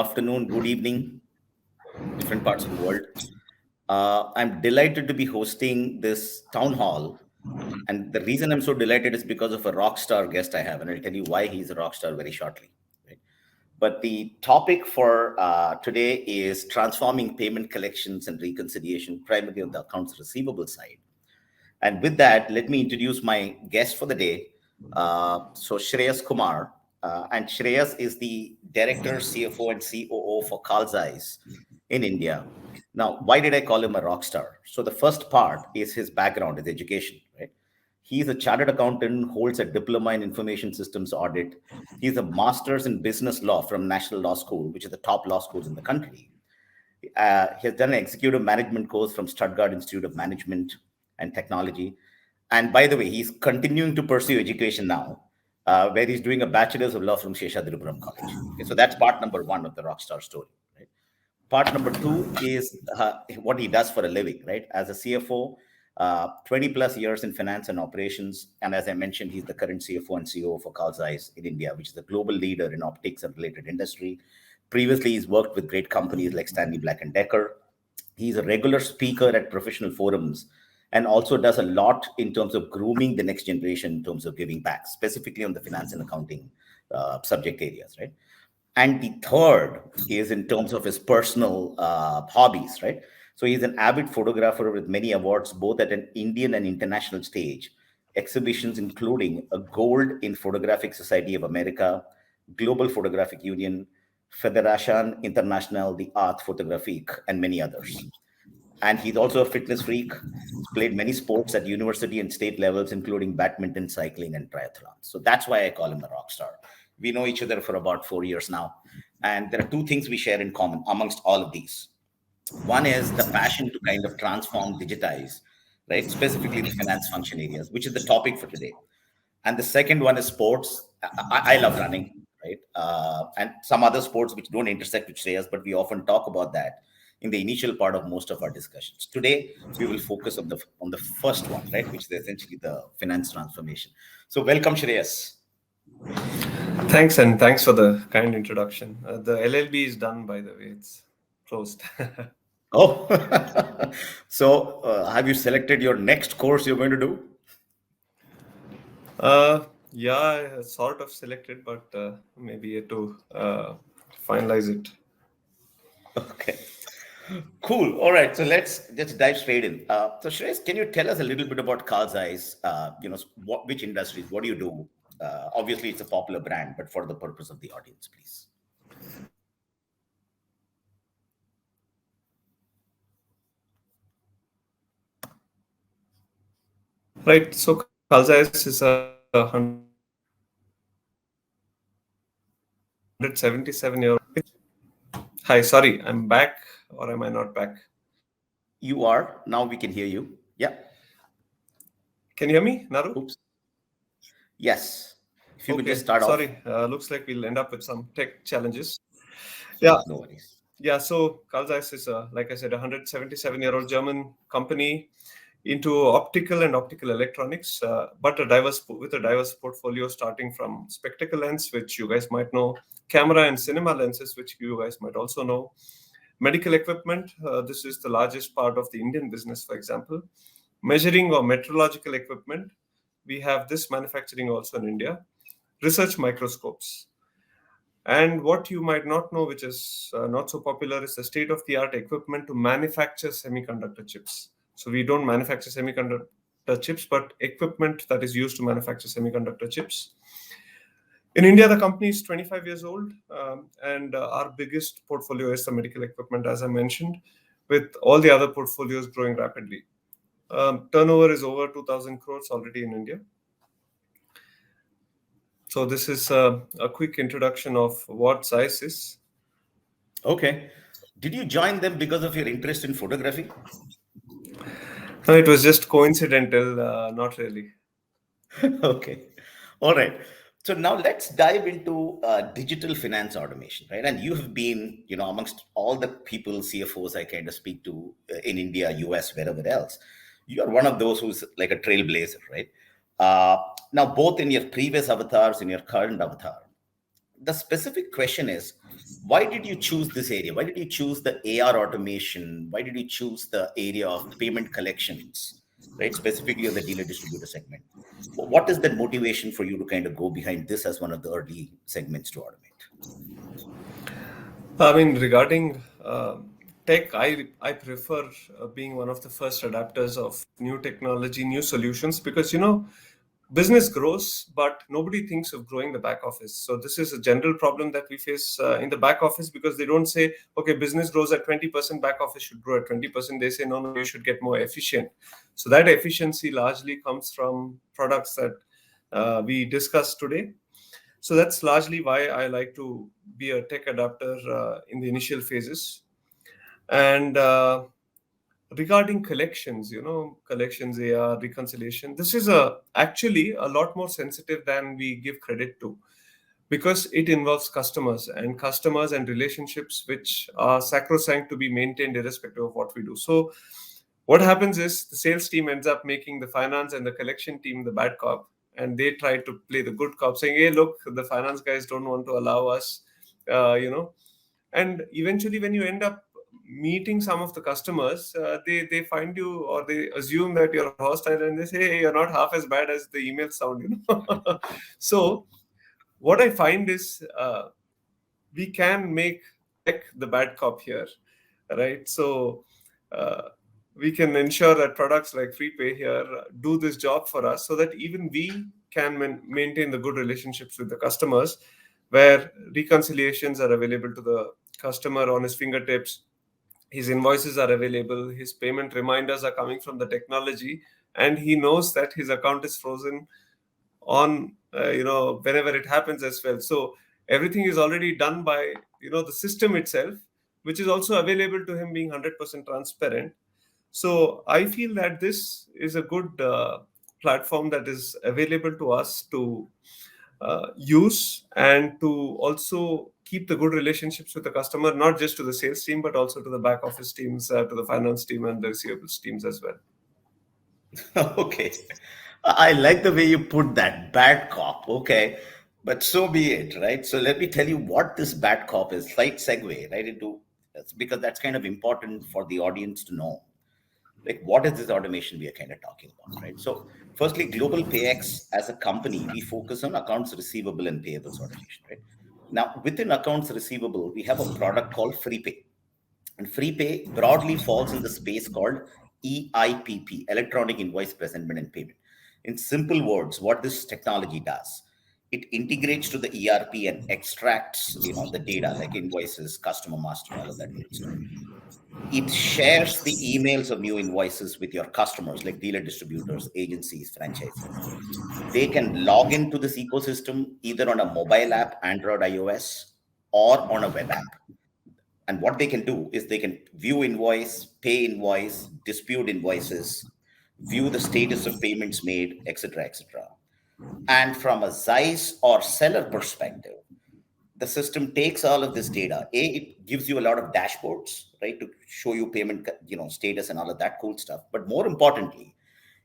afternoon, good evening, different parts of the world. I'm delighted to be hosting this town hall. And the reason I'm so delighted is because of a rock star guest I have. And I'll tell you why he's a rock star very shortly. Right? But the topic for today is transforming payment collections and reconciliation, primarily on the accounts receivable side. And with that, let me introduce my guest for the day. So Shreyas Kumar. And Shreyas is the Director, CFO, and COO for Carl Zeiss in India. Now, why did I call him a rock star? So the first part is his background, his education, right? He's a chartered accountant, holds a diploma in information systems audit. He's a master's in business law from National Law School, which is the top law schools in the country. He has done an executive management course from Stuttgart Institute of Management and Technology. And by the way, he's continuing to pursue education now, where he's doing a bachelor's of law from Sheshadripuram College. Okay, so that's part number one of the rockstar story. Right? Part number two is what he does for a living, right? As a CFO, 20 plus years in finance and operations. And as I mentioned, he's the current CFO and COO for Carl Zeiss in India, which is the global leader in optics and related industry. Previously, he's worked with great companies like Stanley Black & Decker. He's a regular speaker at professional forums and also does a lot in terms of grooming the next generation in terms of giving back, specifically on the finance and accounting subject areas, right? And the third is in terms of his personal hobbies, right? So he's an avid photographer with many awards, both at an Indian and international stage, exhibitions including a gold in Photographic Society of America, Global Photographic Union, Fédération Internationale d'Art Photographique, and many others. And he's also a fitness freak. He's played many sports at university and state levels, including badminton, cycling, and triathlon. So that's why I call him a rock star. We know each other for about 4 years now. And there are two things we share in common amongst all of these. One is the passion to kind of transform, digitize, right? Specifically the finance function areas, which is the topic for today. And the second one is sports. I love running, right? And some other sports which don't intersect with Shreyas, but we often talk about that in the initial part of most of our discussions. Today, we will focus on the first one, right, which is essentially the finance transformation. So welcome, Shreyas. Thanks, and thanks for the kind introduction. The LLB is done, by the way. It's closed. Oh, so have you selected your next course you're going to do? Yeah, I sort of selected, but maybe yet to finalize it. Okay. Cool. All right. So let's dive straight in. So Shreyas, can you tell us a little bit about Carl Zeiss? Which industries? What do you do? Obviously, it's a popular brand, but for the purpose of the audience, please. Right. So Carl Zeiss is a 177-year-old. Hi, sorry, I'm back, or am I not back? You are. Now we can hear you. Yeah. Can you hear me, Naru? Oops. Yes. If you could Okay, just start off. sorry, looks like we'll end up with some tech challenges. Yeah. No worries. Yeah, so Carl Zeiss is, like I said, a 177-year-old German company into optical and optical electronics, but with a diverse portfolio starting from spectacle lens, which you guys might know, camera and cinema lenses, which you guys might also know, medical equipment. This is the largest part of the Indian business, for example. Measuring or metrological equipment. We have this manufacturing also in India. Research microscopes. And what you might not know, which is not so popular, is the state-of-the-art equipment to manufacture semiconductor chips. So we don't manufacture semiconductor chips, but equipment that is used to manufacture semiconductor chips. In India, the company is 25 years old, and our biggest portfolio is the medical equipment, as I mentioned, with all the other portfolios growing rapidly. Turnover is over 2,000 crores already in India. So this is a quick introduction of what ZEISS is. Okay. Did you join them because of your interest in photography? No, it was just coincidental, not really. Okay. All right. So now let's dive into digital finance automation, right? And you have been, amongst all the people, CFOs I kind of speak to in India, US, wherever else, you are one of those who's like a trailblazer, right? Now, both in your previous avatars and your current avatar, the specific question is, why did you choose this area? Why did you choose the AR automation? Why did you choose the area of payment collections, right? Specifically on the dealer distributor segment. What is the motivation for you to kind of go behind this as one of the early segments to automate? I mean, regarding tech, I prefer being one of the first adapters of new technology, new solutions, because business grows, but nobody thinks of growing the back office. So this is a general problem that we face in the back office, because they don't say, okay, business grows at 20%, back office should grow at 20%. They say, no, no, you should get more efficient. So that efficiency largely comes from products that we discussed today. So that's largely why I like to be a tech adapter in the initial phases. And regarding collections, collections, AR, reconciliation, this is actually a lot more sensitive than we give credit to, because it involves customers and relationships which are sacrosanct to be maintained irrespective of what we do. So what happens is the sales team ends up making the finance and the collection team the bad cop, and they try to play the good cop, saying, hey, look, the finance guys don't want to allow us, and eventually when you end up meeting some of the customers, they find you, or they assume that you're hostile, and they say, hey, you're not half as bad as the emails sound. So what I find is, we can make tech the bad cop here, right? So uh, we can ensure that products like FreePay here do this job for us, so that even we can maintain the good relationships with the customers, where reconciliations are available to the customer on his fingertips, his invoices are available, his payment reminders are coming from the technology, and he knows that his account is frozen on whenever it happens as well. So everything is already done by the system itself, which is also available to him, being 100% transparent. So I feel that this is a good platform that is available to us to use, and to also keep the good relationships with the customer, not just to the sales team, but also to the back office teams, to the finance team and the receivables teams as well. Okay. I like the way you put that, bad cop. Okay. But so be it, right? So let me tell you what this bad cop is. Slight segue, right? Because that's kind of important for the audience to know. Like, what is this automation we are kind of talking about, right? So, firstly, Global PayX as a company, we focus on accounts receivable and payables automation, right? Now, within accounts receivable, we have a product called FreePay. And FreePay broadly falls in the space called EIPP, Electronic Invoice Presentment and Payment. In simple words, what this technology does, it integrates to the ERP and extracts, the data like invoices, customer master, all of that cool stuff. It shares the emails of new invoices with your customers, like dealer distributors, agencies, franchisees. They can log into this ecosystem either on a mobile app, Android, iOS, or on a web app. And what they can do is they can view invoice, pay invoice, dispute invoices, view the status of payments made, etc., etc. And from a ZEISS or seller perspective, the system takes all of this data. It gives you a lot of dashboards, right, to show you payment, status and all of that cool stuff. But more importantly,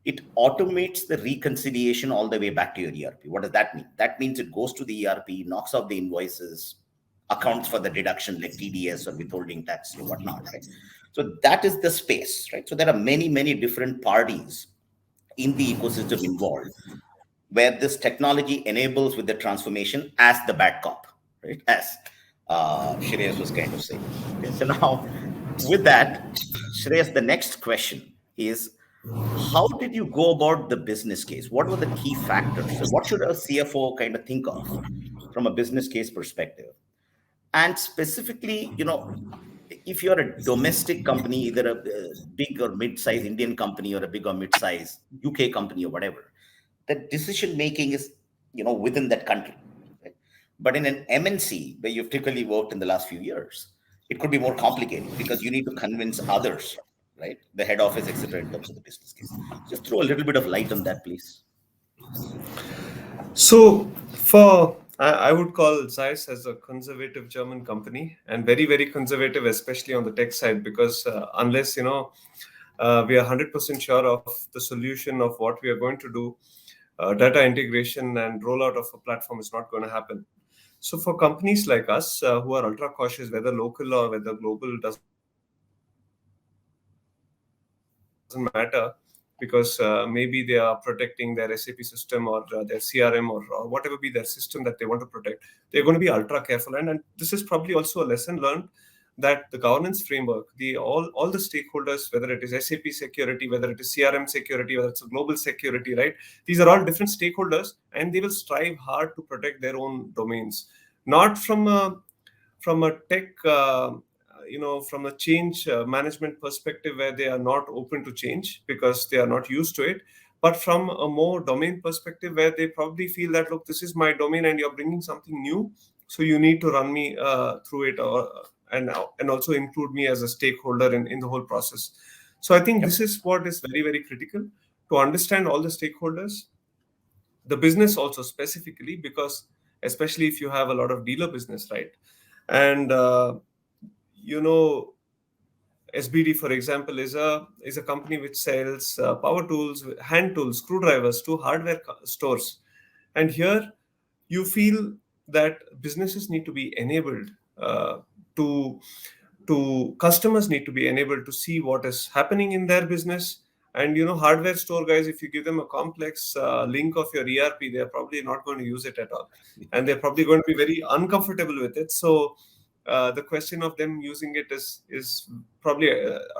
it automates the reconciliation all the way back to your ERP. What does that mean? That means it goes to the ERP, knocks off the invoices, accounts for the deduction like TDS or withholding tax or whatnot, right? So that is the space, right? So there are many, many different parties in the ecosystem involved, where this technology enables with the transformation as the bad cop, right? As Shreyas was kind of saying. Okay, so now with that, Shreyas, the next question is, how did you go about the business case? What were the key factors? So what should a CFO kind of think of from a business case perspective? And specifically, if you're a domestic company, either a big or mid-size Indian company or a big or mid-size UK company or whatever, the decision making is, within that country. Right? But in an MNC, where you've typically worked in the last few years, it could be more complicated because you need to convince others, right? The head office, etc., in terms of the business case. Just throw a little bit of light on that, please. So for I would call ZEISS as a conservative German company, and very, very conservative, especially on the tech side, because unless we are 100% sure of the solution of what we are going to do, data integration and rollout of a platform is not going to happen. So for companies like us who are ultra cautious, whether local or whether global, doesn't matter, because maybe they are protecting their SAP system or their CRM or whatever be their system that they want to protect, they're going to be ultra careful. And this is probably also a lesson learned, that the governance framework, all the stakeholders, whether it is SAP security, whether it is CRM security, whether it's a global security, right? These are all different stakeholders, and they will strive hard to protect their own domains, not from a tech, from a change management perspective where they are not open to change because they are not used to it, but from a more domain perspective where they probably feel that, look, this is my domain and you're bringing something new, so you need to run me through it, and also include me as a stakeholder in the whole process. So I think this Yep. is what is very, very critical, to understand all the stakeholders, the business also specifically, because especially if you have a lot of dealer business, right? And you know SBD, for example, is a company which sells power tools, hand tools, screwdrivers to hardware stores. And here you feel that businesses need to be enabled to customers need to be enabled to see what is happening in their business. And hardware store guys, if you give them a complex link of your ERP, they're probably not going to use it at all, and they're probably going to be very uncomfortable with it. So the question of them using it is probably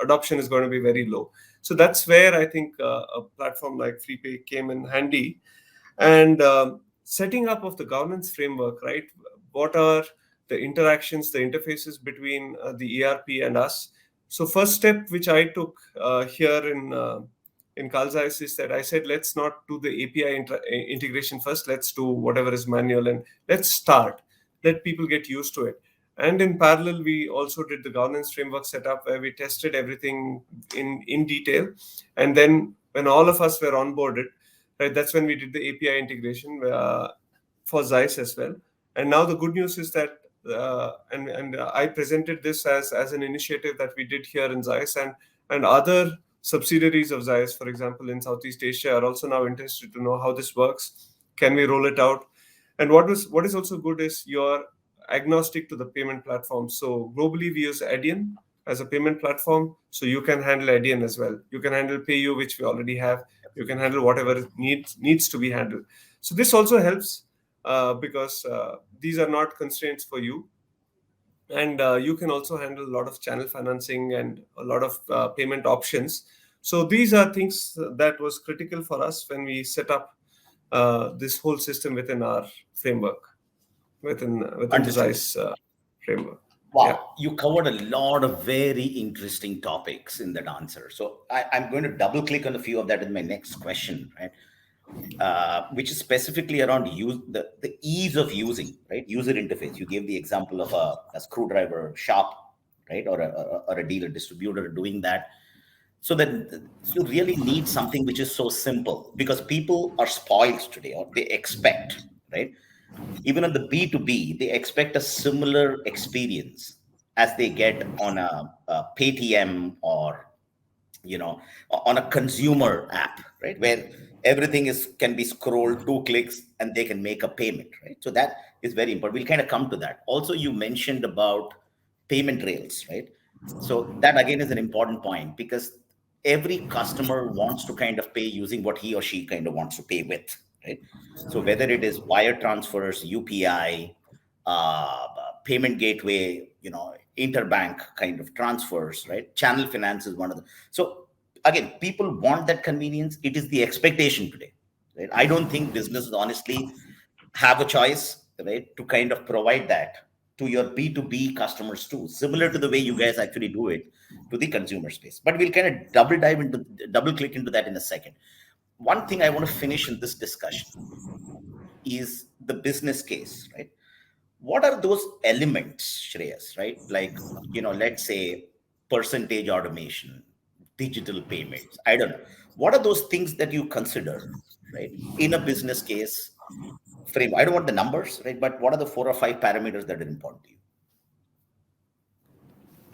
adoption is going to be very low. So that's where I think a platform like FreePay came in handy. And setting up of the governance framework, right? What are the interactions, the interfaces between the ERP and us? So first step which I took here in Carl Zeiss is that I said, let's not do the API integration first. Let's do whatever is manual, and let's start. Let people get used to it. And in parallel, we also did the governance framework setup where we tested everything in detail. And then when all of us were onboarded, right, that's when we did the API integration for ZEISS as well. And now the good news is that, and I presented this as an initiative that we did here in ZEISS, and other subsidiaries of ZEISS, for example, in Southeast Asia, are also now interested to know how this works. Can we roll it out? And what is also good is you're agnostic to the payment platform. So globally, we use Adyen as a payment platform. So you can handle Adyen as well. You can handle PayU, which we already have. You can handle whatever needs to be handled. So this also helps because these are not constraints for you. And you can also handle a lot of channel financing and a lot of payment options. So these are things that was critical for us when we set up this whole system within our framework, within the Understood. ZEISS framework. Yeah. Wow, you covered a lot of very interesting topics in that answer. So I'm going to double click on a few of that in my next question, right? Which is specifically around the ease of using, right? User interface. You gave the example of a screwdriver shop, right? Or a dealer distributor doing that. So that you really need something which is so simple, because people are spoiled today, or they expect, right? Even on the B2B, they expect a similar experience as they get on a Paytm, or on a consumer app, right, where everything is can be scrolled, 2 clicks, and they can make a payment, right? So that is very important. We'll kind of come to that. Also, you mentioned about payment rails, right? So that again is an important point, because every customer wants to kind of pay using what he or she kind of wants to pay with, right? So whether it is wire transfers, UPI, payment gateway, interbank kind of transfers, right? Channel finance is one of them. So again, people want that convenience. It is the expectation today, right? I don't think businesses honestly have a choice, right, to kind of provide that to your B2B customers too, similar to the way you guys actually do it to the consumer space. But we'll kind of double click into that in a second. One thing I want to finish in this discussion is the business case, right? What are those elements, Shreyas, right? Like, let's say percentage automation, digital payments. I don't know. What are those things that you consider, right, in a business case frame? I don't want the numbers, right? But what are the 4 or 5 parameters that are important to you?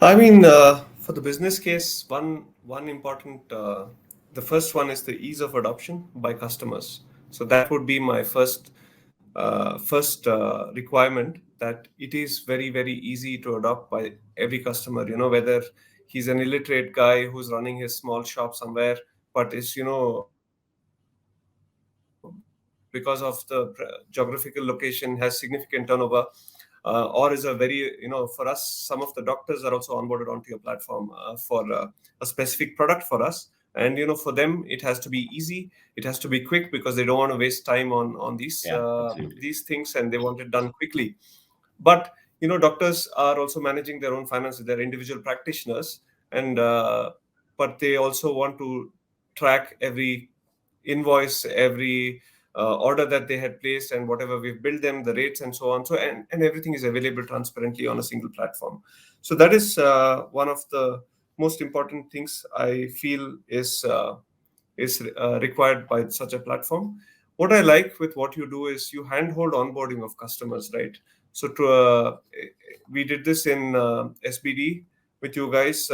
I mean, for the business case, one important, the first one is the ease of adoption by customers. So that would be my first first requirement, that it is very, very easy to adopt by every customer, whether he's an illiterate guy who's running his small shop somewhere, but is, because of the geographical location has significant turnover, or is a very, for us, some of the doctors are also onboarded onto your platform for a specific product for us. And for them, it has to be easy, it has to be quick, because they don't want to waste time on Yeah, absolutely. these things, and they want it done quickly. But doctors are also managing their own finances, they're individual practitioners, and but they also want to track every invoice, every order that they had placed, and whatever we've billed them, the rates and so on. So and everything is available transparently on a single platform. So that is one of the most important things I feel is required by such a platform. What I like with what you do is you handhold onboarding of customers, right? So we did this in SBD with you guys.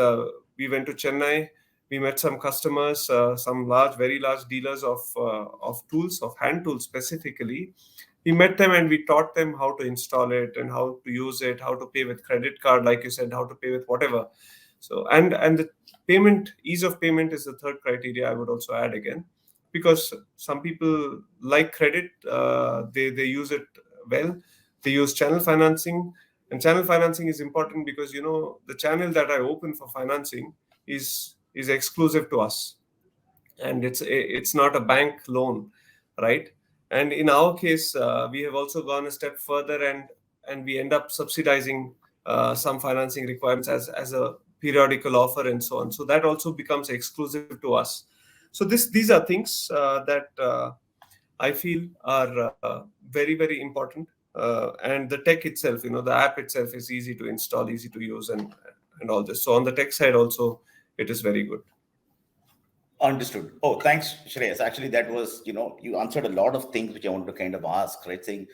We went to Chennai. We met some customers, some very large dealers of tools, of hand tools specifically. We met them and we taught them how to install it and how to use it, how to pay with credit card, like you said, how to pay with whatever. So and the payment, ease of payment is the third criteria I would also add again, because some people like credit, they use it well. They use channel financing, and channel financing is important because the channel that I open for financing is exclusive to us, and it's not a bank loan, right? And in our case, we have also gone a step further, and we end up subsidizing some financing requirements as a periodical offer and so on. So that also becomes exclusive to us. So these are things that I feel are very, very important. And the tech itself, the app itself is easy to install, easy to use, and all this. So on the tech side also, it is very good. Understood. Oh, thanks, Shreyas. Actually, that was, you answered a lot of things which I want to kind of ask, right? Saying,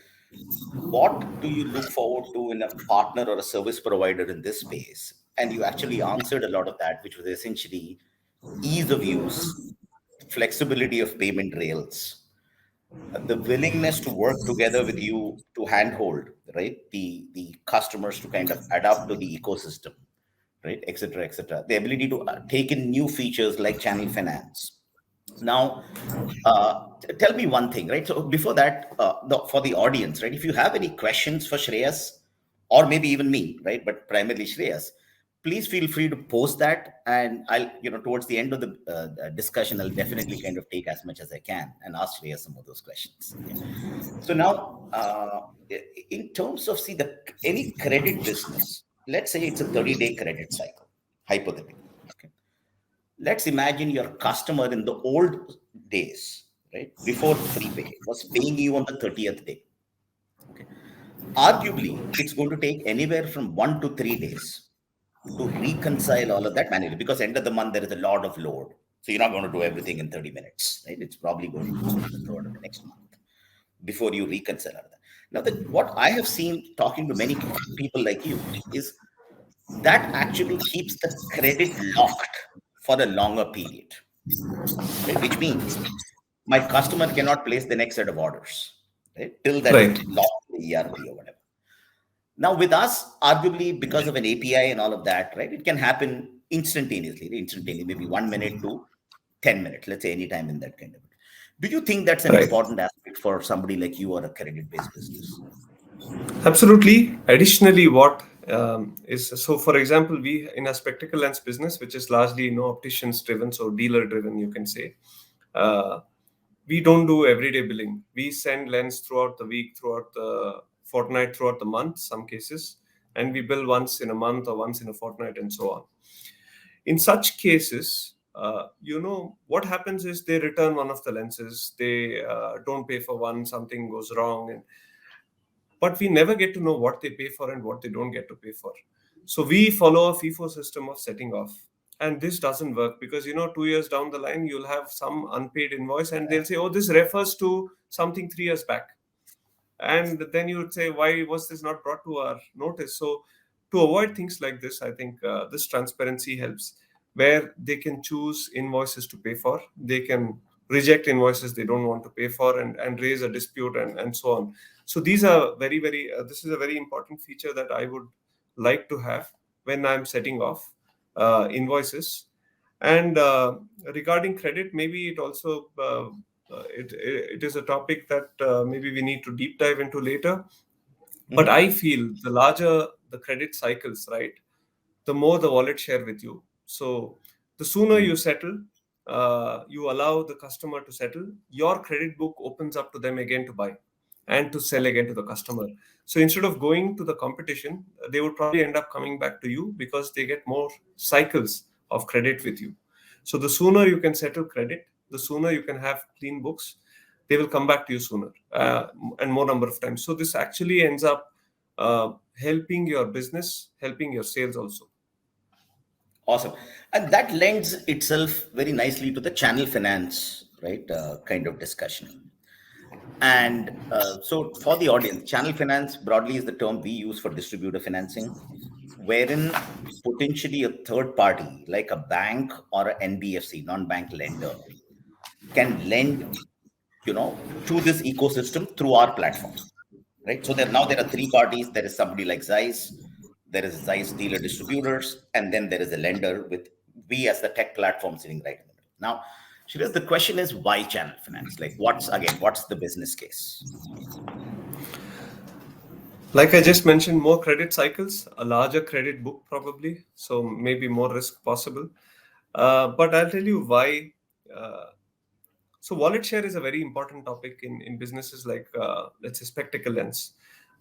what do you look forward to in a partner or a service provider in this space? And you actually answered a lot of that, which was essentially ease of use, flexibility of payment rails, the willingness to work together with you to handhold, right? The customers to kind of adapt to the ecosystem, right? Et cetera, et cetera. The ability to take in new features like channel finance. Now, tell me one thing, right? So before that, for the audience, right? If you have any questions for Shreyas, or maybe even me, right? But primarily Shreyas, please feel free to post that, and I'll, towards the end of the discussion, I'll definitely kind of take as much as I can and ask Shreyas some of those questions. Okay. So now, in terms of, see, the any credit business, let's say it's a 30-day credit cycle, hypothetically. Okay. Let's imagine your customer in the old days, right, before prepay, was paying you on the 30th day. Okay. Arguably, it's going to take anywhere from 1 to 3 days to reconcile all of that manually, because end of the month there is a lot of load. So you're not going to do everything in 30 minutes, right? It's probably going to spread throughout the next month before you reconcile all of that. Now, what I have seen talking to many people like you is that actually keeps the credit locked for a longer period, right? Which means my customer cannot place the next set of orders, right? Till that Right. lock the ERP or whatever. Now, with us, arguably because of an API and all of that, right? It can happen instantaneously, maybe 1 minute to 10 minutes, let's say anytime in that kind of. Do you think that's an Right. important aspect for somebody like you or a credit-based business? Absolutely. Additionally, what is so, for example, we in a spectacle lens business, which is largely opticians driven, so dealer driven, you can say. Uh, we don't do everyday billing. We send lens throughout the week, throughout the fortnight, throughout the month, some cases, and we bill once in a month or once in a fortnight, and so on. In such cases, what happens is they return one of the lenses. They don't pay for one. Something goes wrong, but we never get to know what they pay for and what they don't get to pay for. So we follow a FIFO system of setting off. And this doesn't work because, 2 years down the line, you'll have some unpaid invoice and they'll say, oh, this refers to something 3 years back. And then you would say, why was this not brought to our notice? So to avoid things like this, I think this transparency helps, where they can choose invoices to pay for. They can reject invoices they don't want to pay for, and raise a dispute, and so on. So these are very this is a very important feature that I would like to have when I'm setting off invoices. And regarding credit, maybe it also it is a topic that maybe we need to deep dive into later. But Mm-hmm. I feel the larger the credit cycles, right, the more the wallet share with you. So the sooner you settle, you allow the customer to settle, your credit book opens up to them again to buy and to sell again to the customer. So instead of going to the competition, they would probably end up coming back to you because they get more cycles of credit with you. So the sooner you can settle credit, the sooner you can have clean books, they will come back to you sooner, and more number of times. So this actually ends up helping your business, helping your sales also. Awesome. And that lends itself very nicely to the channel finance, right, kind of discussion. And so, for the audience, channel finance broadly is the term we use for distributor financing, wherein potentially a third party, like a bank or a NBFC, non-bank lender, can lend, to this ecosystem through our platform, right? So there are three parties. There is somebody like ZEISS, there is ZEISS dealer distributors, and then there is a lender with we as the tech platform sitting right in the middle. Now, Shreyas, the question is why channel finance? Like, what's the business case? Like I just mentioned, more credit cycles, a larger credit book probably, so maybe more risk possible. But I'll tell you why. Uh, so wallet share is a very important topic in businesses like, let's say, spectacle lens,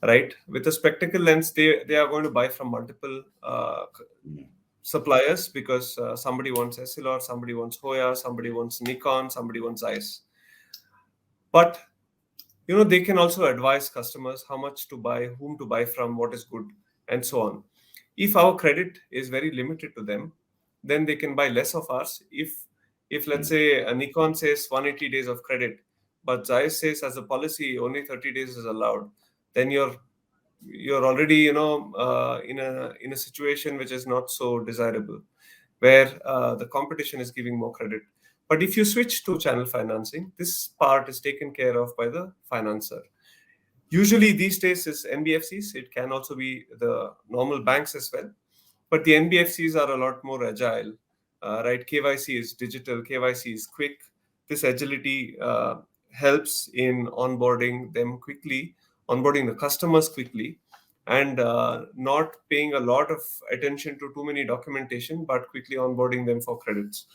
right? With a spectacle lens, they are going to buy from multiple Mm, suppliers because somebody wants Essilor, somebody wants Hoya, somebody wants Nikon, somebody wants Zeiss. But they can also advise customers how much to buy, whom to buy from, what is good, and so on. If our credit is very limited to them, then they can buy less of ours. If let's mm, say a Nikon says 180 days of credit, but Zeiss says as a policy only 30 days is allowed, then you're already in a situation which is not so desirable, where the competition is giving more credit. But if you switch to channel financing, this part is taken care of by the financer. Usually these days is NBFCs. It can also be the normal banks as well, but the NBFCs are a lot more agile, right? KYC is digital, KYC is quick. This agility helps in onboarding them quickly, onboarding the customers quickly, and not paying a lot of attention to too many documentation, but quickly onboarding them for credits.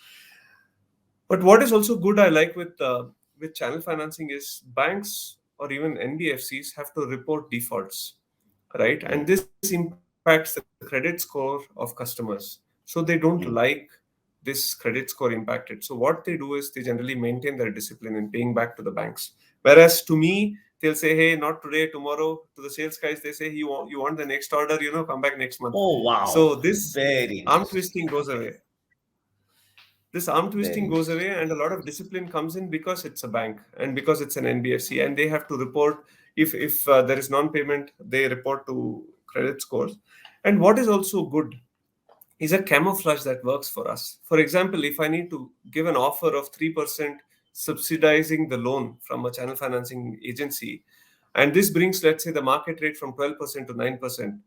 But what is also good, I like with channel financing, is banks or even NBFCs have to report defaults, right? And mm. this impacts the credit score of customers. So they don't like Mm. this credit score impacted. So what they do is they generally maintain their discipline in paying back to the banks. Whereas to me, they'll say, "Hey, not today, tomorrow." To the sales guys, they say, "You want the next order? Come back next month." Oh, So wow. this Very arm nice. twisting goes away. This arm Very twisting goes nice. away, and a lot of discipline comes in because it's a bank and because it's an NBFC, and they have to report if there is non-payment. They report to credit scores. And what is also good is a camouflage that works for us. For example, if I need to give an offer of 3% subsidizing the loan from a channel financing agency, and this brings, let's say, the market rate from 12% to 9%.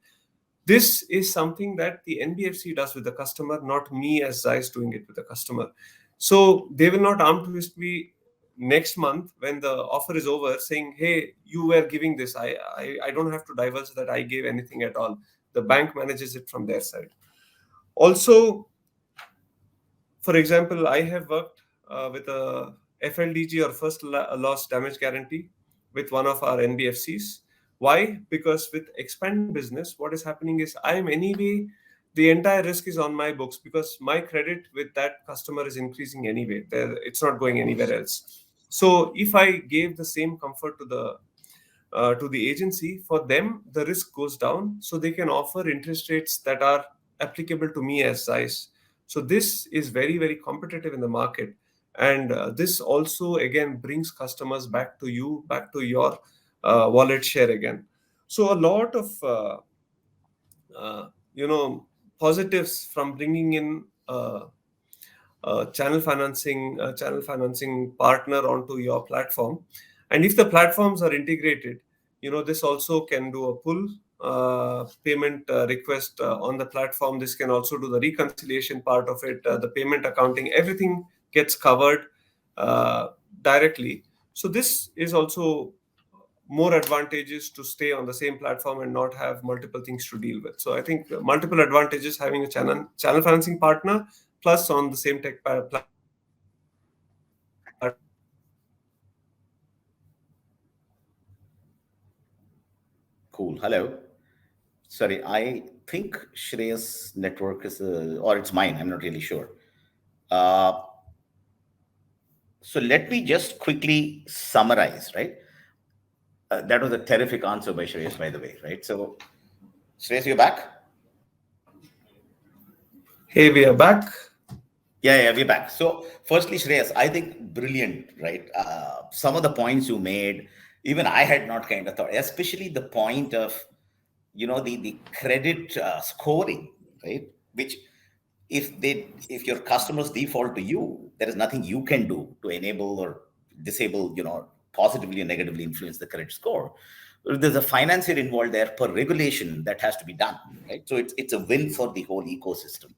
This is something that the NBFC does with the customer, not me as Zeiss doing it with the customer. So they will not arm twist me next month when the offer is over, saying, "Hey, you were giving this. I don't have to divulge that I gave anything at all." The bank manages it from their side. Also, for example, I have worked with a FLDG, or first loss damage guarantee, with one of our NBFCs. Why? Because with expanding business, what is happening is I am anyway, the entire risk is on my books because my credit with that customer is increasing anyway. It's not Of going anywhere course. else. So if I gave the same comfort to the agency, for them the risk goes down, so they can offer interest rates that are applicable to me as size. So this is very competitive in the market, and this also again brings customers back to you, back to your wallet share again. So a lot of uh, you know positives from bringing in channel financing partner onto your platform. And if the platforms are integrated, this also can do a pull payment request on the platform. This can also do the reconciliation part of it, the payment accounting, everything gets covered uh, directly. So this is also more advantages to stay on the same platform and not have multiple things to deal with. So I think multiple advantages having a channel financing partner plus on the same platform is Cool. Hello. Sorry, I think Shreyas network is, or it's mine. I'm not really sure. Uh, so let me just quickly summarize, right? That was a terrific answer by Shreyas, by the way, right? So, Shreyas, you're back? hey, we are back. Yeah, we're back. So, firstly, Shreyas, I think brilliant, right? Some of the points you made, even I had not kind of thought, especially the point of, the credit scoring, right? Which, if your customers default to you, there is nothing you can do to enable or disable, positively or negatively influence the credit score. There's a financier involved there per regulation that has to be done, right? So it's a win for the whole ecosystem.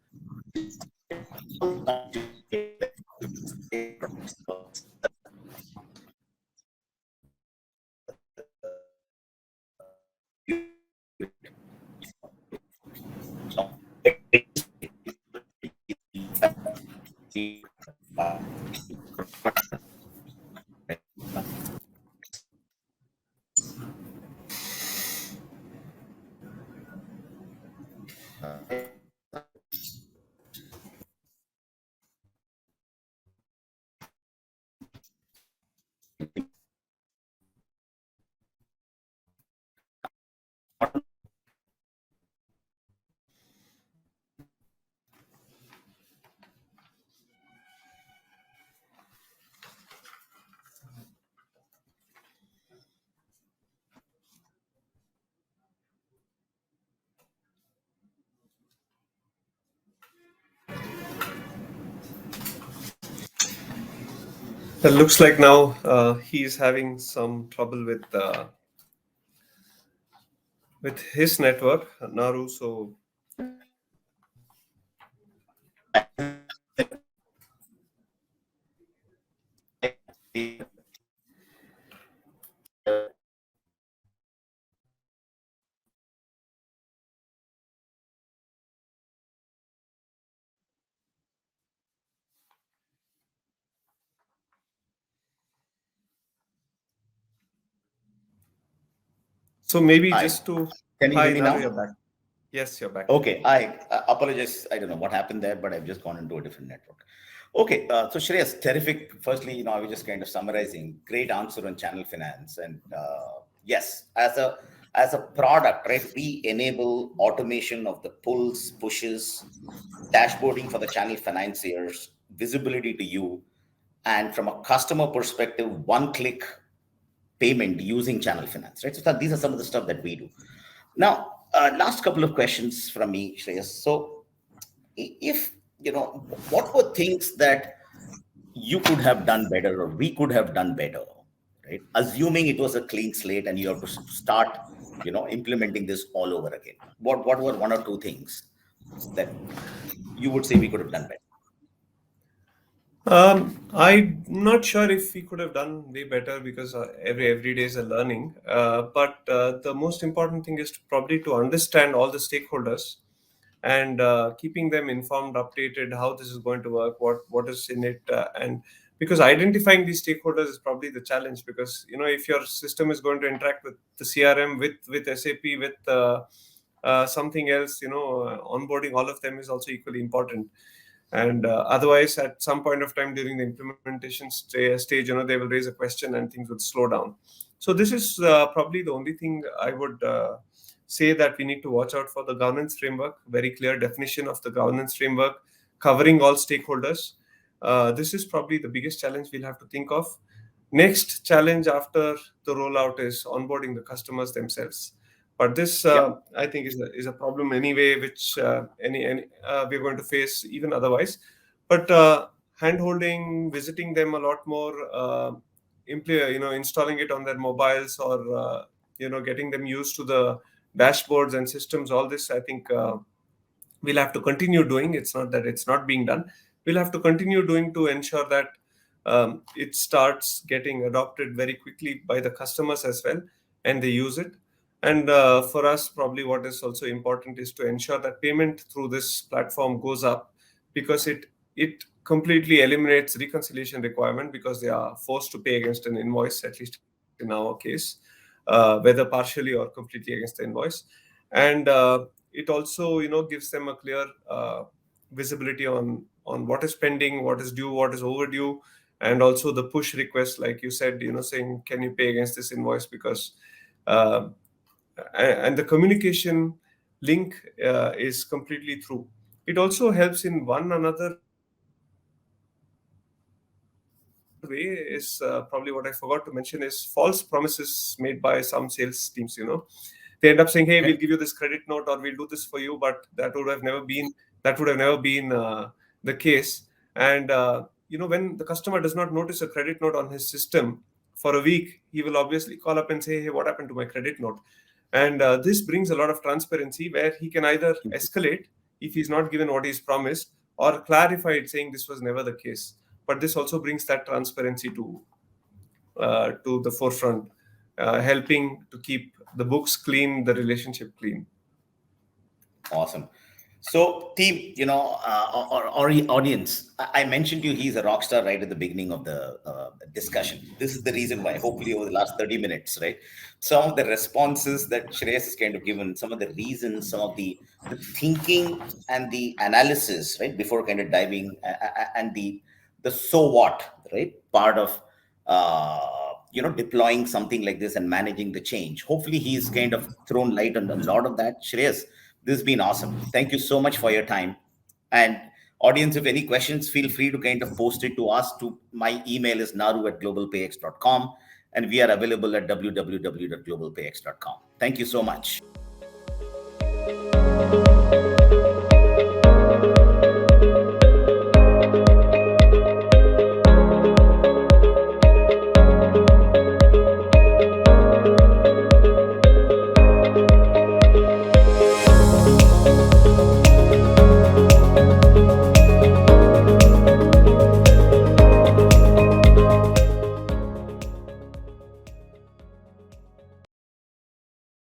It looks like now he's having some trouble with his network, Naru. So maybe Hi. just to Can you hear hi me Naru, you're now? back. Yes, you're back. Okay, I apologize. I don't know what happened there, but I've just gone into a different network. Okay, so Shreyas, terrific. Firstly, I was just kind of summarizing. Great answer on channel finance, and yes, as a product, right? We enable automation of the pulls, pushes, dashboarding for the channel financiers, visibility to you, and from a customer perspective, one-click payment using channel finance, right? So these are some of the stuff that we do. Now, last couple of questions from me, Shreyas. So, if what were things that you could have done better or we could have done better, right? Assuming it was a clean slate and you have to start, implementing this all over again. What were one or two things that you would say we could have done better? I'm not sure if we could have done way better because every day is a learning. But the most important thing is probably to understand all the stakeholders and keeping them informed, updated, how this is going to work, what is in it, and because identifying these stakeholders is probably the challenge. Because if your system is going to interact with the CRM, with SAP, with something else, onboarding all of them is also equally important. And otherwise, at some point of time during the implementation stage, they will raise a question and things would slow down. So this is probably the only thing I would say, that we need to watch out for: the governance framework, very clear definition of the governance framework, covering all stakeholders. This is probably the biggest challenge we'll have to think of. Next challenge after the rollout is onboarding the customers themselves. But this, Yep. I think, is a problem anyway, which we're going to face even otherwise. But hand-holding, visiting them a lot more, installing it on their mobiles, or getting them used to the dashboards and systems. All this, I think, we'll have to continue doing. It's not that it's not being done. We'll have to continue doing to ensure that it starts getting adopted very quickly by the customers as well, and they use it. And for us, probably what is also important is to ensure that payment through this platform goes up, because it completely eliminates reconciliation requirement, because they are forced to pay against an invoice, at least in our case, whether partially or completely against the invoice. And it also gives them a clear visibility on what is pending, what is due, what is overdue, and also the push request, like you said, saying, can you pay against this invoice? Because and the communication link is completely through. It also helps in one another way, is probably what I forgot to mention, is false promises made by some sales teams. They end up saying, hey, we'll give you this credit note, or we'll do this for you, but that would have never been the case. And when the customer does not notice a credit note on his system for a week, he will obviously call up and say, hey, what happened to my credit note? And this brings a lot of transparency, where he can either escalate if he's not given what he's promised, or clarify it saying this was never the case. But this also brings that transparency to the forefront, helping to keep the books clean, the relationship clean. Awesome. So, team, or audience, I mentioned to you he's a rock star right at the beginning of the discussion. This is the reason why, hopefully, over the last 30 minutes, right? Some of the responses that Shreyas has kind of given, some of the reasons, some of the thinking and the analysis, right, before kind of diving, and the so what, right, part of deploying something like this and managing the change. Hopefully, he's kind of thrown light on a lot of that. Shreyas, this has been awesome. Thank you so much for your time. And audience, if any questions, feel free to kind of post it to us. To my email is naru@globalpayx.com, and we are available at www.globalpayx.com. Thank you so much.